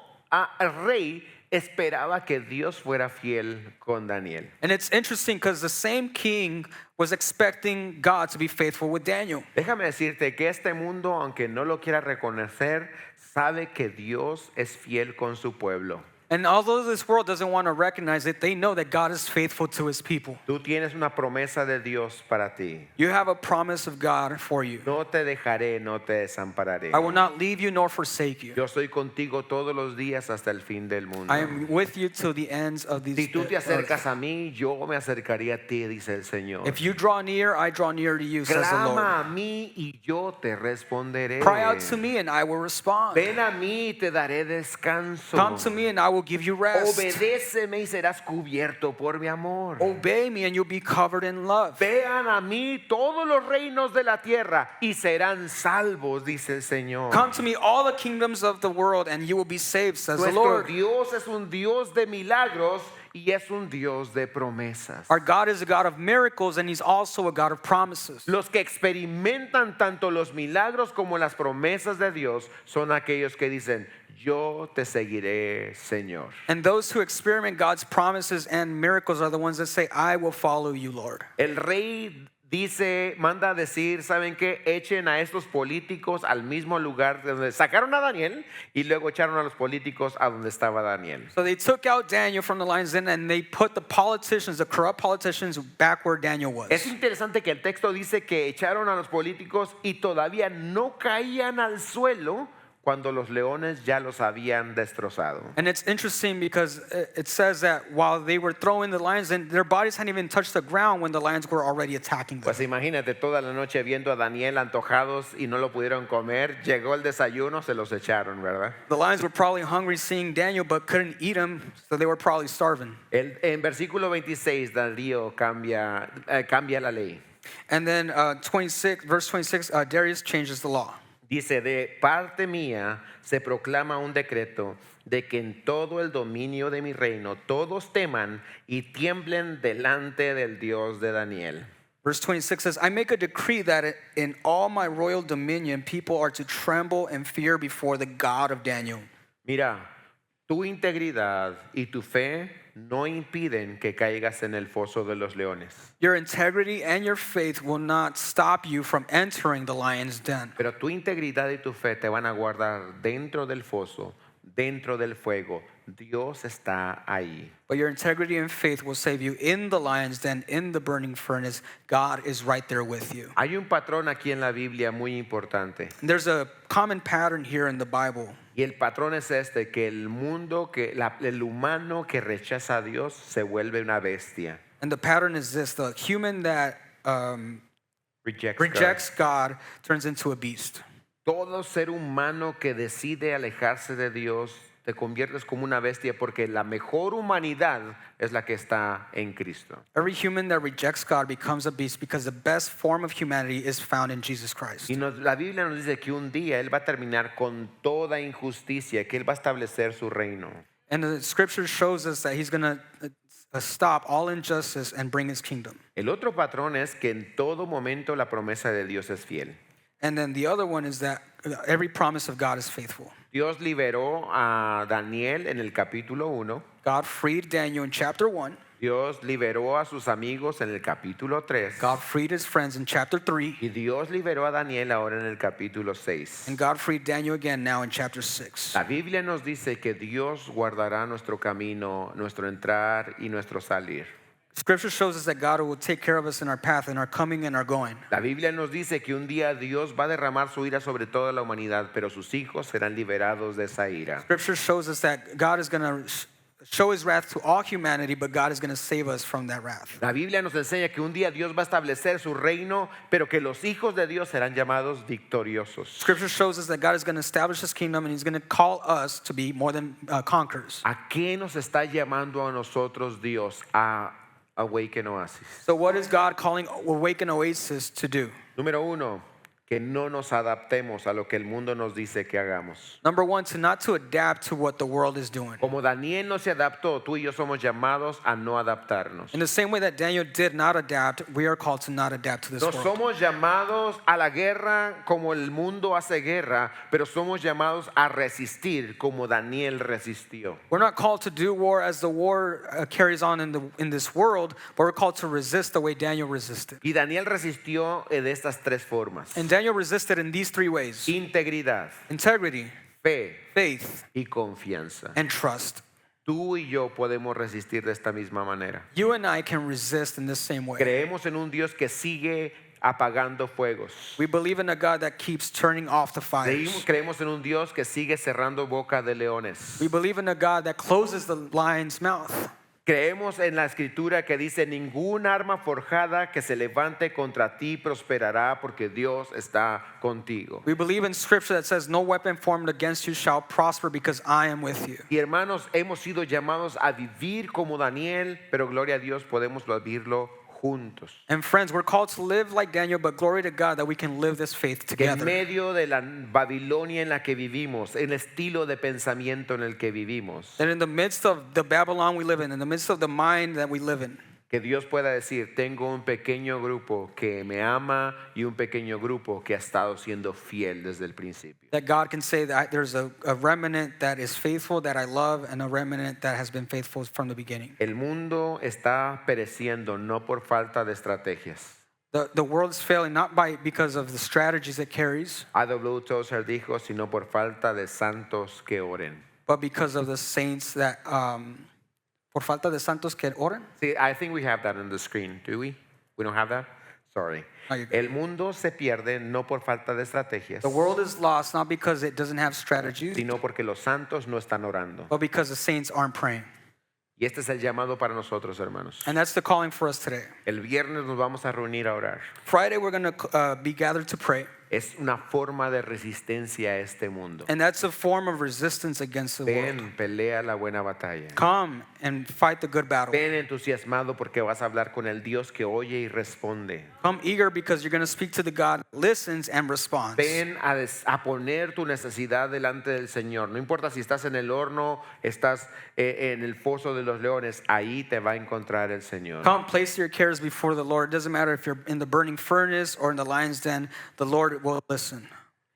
rey esperaba que Dios fuera fiel con Daniel. And it's interesting because the same king was expecting God to be faithful with Daniel. Déjame decirte que este mundo, aunque no lo quiera reconocer, sabe que Dios es fiel con su pueblo. And although this world doesn't want to recognize it, they know that God is faithful to his people. Tú tienes una promesa de Dios para ti. You have a promise of God for you. No te dejaré, no te desampararé. I will not leave you nor forsake you. Yo estoy contigo todos los días hasta el fin del mundo. I am with you till the ends of these Si tú te earth. acercas a mí, yo me acercaría a ti, dice el Señor. If you draw near, I draw near to you, says the Lord. Clama a mí y yo te responderé. Cry out to me and I will respond. Ven a mí y te daré descanso. Come to me and I will give you rest. Obedéceme y serás cubierto por mi amor. Obey me and you'll be covered in love. Vean a mí todos los reinos de la tierra y serán salvos, dice el Señor. Come to me all the kingdoms of the world and you will be saved, says the Nuestro Lord. Dios es un Dios de milagros y es un Dios de promesas. Our God is a God of miracles and he's also a God of promises. Los que experimentan tanto los milagros como las promesas de Dios son aquellos que dicen, yo te seguiré, Señor. And those who experiment God's promises and miracles are the ones that say, I will follow you, Lord. El rey dice, manda a decir, ¿saben qué? Echen a estos políticos al mismo lugar de donde sacaron a Daniel y luego echaron a los políticos a donde estaba Daniel. So they took out Daniel from the lion's den and they put the politicians, the corrupt politicians, back where Daniel was. Es interesante que el texto dice que echaron a los políticos y todavía no caían al suelo cuando los leones ya los habían destrozado. And it's interesting because it says that while they were throwing the lions in, their bodies hadn't even touched the ground when the lions were already attacking them. Pues imagínate toda la noche viendo a Daniel antojados y no lo pudieron comer. Llegó el desayuno, se los echaron, ¿verdad? The lions were probably hungry seeing Daniel but couldn't eat him, so they were probably starving. En versículo 26, Darío cambia la ley. And then verse 26, Darius changes the law. Dice, de parte mía se proclama un decreto de que en todo el dominio de mi reino todos teman y tiemblen delante del Dios de Daniel. Verse 26 says, I make a decree that in all my royal dominion people are to tremble and fear before the God of Daniel. Mira, tu integridad y tu fe no impiden que caigas en el foso de los leones. Your integrity and your faith will not stop you from entering the lion's den. Pero tu integridad y tu fe te van a guardar dentro del foso, dentro del fuego. Dios está ahí. But your integrity and faith will save you in the lion's den, in the burning furnace. God is right there with you. Hay un patrón aquí en la Biblia muy importante. And there's a common pattern here in the Bible. Y el patrón es este, que el mundo, el humano que rechaza a Dios se vuelve una bestia. And the pattern is this: the human that rejects God turns into a beast. Todo ser humano que decide alejarse de Dios, te conviertes como una bestia porque la mejor humanidad es la que está en Cristo. Every human that rejects God becomes a beast because the best form of humanity is found in Jesus Christ. Y la Biblia nos dice que un día Él va a terminar con toda injusticia, que Él va a establecer su reino. And the scripture shows us that he's going to stop all injustice and bring his kingdom. El otro patrón es que en todo momento la promesa de Dios es fiel. And then the other one is that every promise of God is faithful. Dios liberó a Daniel en el capítulo 1. God freed Daniel in chapter 1. Dios liberó a sus amigos en el capítulo 3. God freed his friends in chapter 3. Y Dios liberó a Daniel ahora en el capítulo 6. And God freed Daniel again now in chapter 6. La Biblia nos dice que Dios guardará nuestro camino, nuestro entrar y nuestro salir. Scripture shows us that God will take care of us in our path, in our coming and our going. La Biblia nos dice que un día Dios va a derramar su ira sobre toda la humanidad, pero sus hijos serán liberados de esa ira. Scripture shows us that God is going to show his wrath to all humanity, but God is going to save us from that wrath. La Biblia nos enseña que un día Dios va a establecer su reino, pero que los hijos de Dios serán llamados victoriosos. Scripture shows us that God is going to establish his kingdom and he's going to call us to be more than conquerors. ¿A qué nos está llamando a nosotros Dios? A Awaken Oasis. So what is God calling Awaken Oasis to do? Número uno, que no nos adaptemos a lo que el mundo nos dice que hagamos. Number one, not to adapt to what the world is doing. Como Daniel no se adaptó, tú y yo somos llamados a no adaptarnos. In the same way that Daniel did not adapt, we are called to not adapt to this No world. somos llamados a la guerra como el mundo hace guerra, pero somos llamados a resistir como Daniel resistió. We're not called to do war as the war carries on in this world, but we're called to resist the way Daniel resisted. Y Daniel resistió de estas tres formas. And Daniel resisted in these three ways: Integridad, integrity, fe faith, y confianza. and trust. Tú y yo podemos resistir de esta misma manera. You and I can resist in this same way. Creemos en un Dios que sigue apagando fuegos. We believe in a God that keeps turning off the fires. Creemos en un Dios que sigue cerrando boca de leones. We believe in a God that closes the lion's mouth. Creemos en la escritura que dice: ningún arma forjada que se levante contra ti prosperará, porque Dios está contigo. We believe in scripture that says, no weapon formed against you shall prosper because I am with you. Y hermanos, hemos sido llamados a vivir como Daniel, pero gloria a Dios, podemos vivirlo juntos. And friends, we're called to live like Daniel, but glory to God that we can live this faith Que en together. medio de la Babilonia en la que vivimos, el estilo de pensamiento en el que vivimos, That in the midst of the Babylon we live in the midst of the mind that we live in, que Dios pueda decir: tengo un pequeño grupo que me ama y un pequeño grupo que ha estado siendo fiel desde el principio. that God can say that there's a remnant that is faithful, that I love, and a remnant that has been faithful from the beginning. El mundo está pereciendo no por falta de estrategias. The world is failing not because of the strategies it carries, A.W. Tozer dijo: sino por falta de santos que oren. but because of the saints that, por falta de santos que oran. See, I think we have that on the screen. Do we? We don't have that? Sorry. Oh, you're good. El mundo se pierde no por falta de estrategias, The world is lost not because it doesn't have strategies, sino porque los santos no están orando. but because the saints aren't praying. Y este es el llamado para nosotros, hermanos. And that's the calling for us today. El viernes nos vamos a reunir a orar. Friday, we're going to be gathered to pray. Es una forma de resistencia a este mundo. And that's a form of resistance against the world. Ven, pelea la buena batalla. Come and fight the good battle. Ven entusiasmado porque vas a hablar con el Dios que oye y responde. Come eager because you're going to speak to the God that listens and responds. Ven a poner tu necesidad delante del Señor. No importa si estás en el horno, estás en el foso de los leones, ahí te va a encontrar el Señor. Come place your cares before the Lord. It doesn't matter if you're in the burning furnace or in the lion's den, the Lord will listen.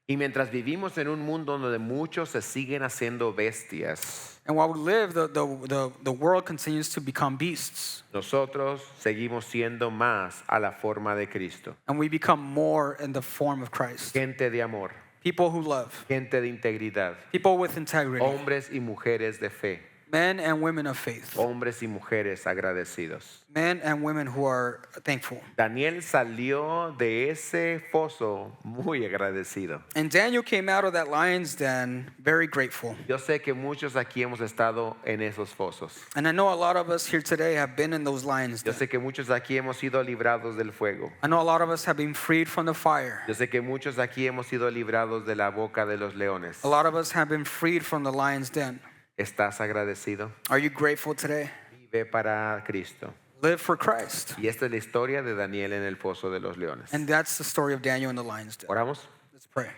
Y mientras vivimos en un mundo donde muchos se siguen haciendo bestias, And while we live, the world continues to become beasts. nosotros seguimos siendo más a la forma de Cristo. And we become more in the form of Christ. Gente de amor, People who love. gente de integridad, People with integrity. hombres y mujeres de fe, Men and women of faith. hombres y mujeres agradecidos. Men and women who are thankful. Daniel salió de ese foso muy agradecido. And Daniel came out of that lion's den very grateful. Yo sé que muchos aquí hemos estado en esos fosos. And I know a lot of us here today have been in those lions' Yo den. sé que muchos aquí hemos sido librados del fuego. I know a lot of us have been freed from the fire. Yo sé que muchos aquí hemos sido librados de la boca de los leones. A lot of us have been freed from the lion's den. ¿Estás agradecido? Are you grateful today? Vive para Cristo. Live for Christ. Y esta es la historia de Daniel en el foso de los leones. And that's the story of Daniel in the lion's den. Oramos. Let's pray.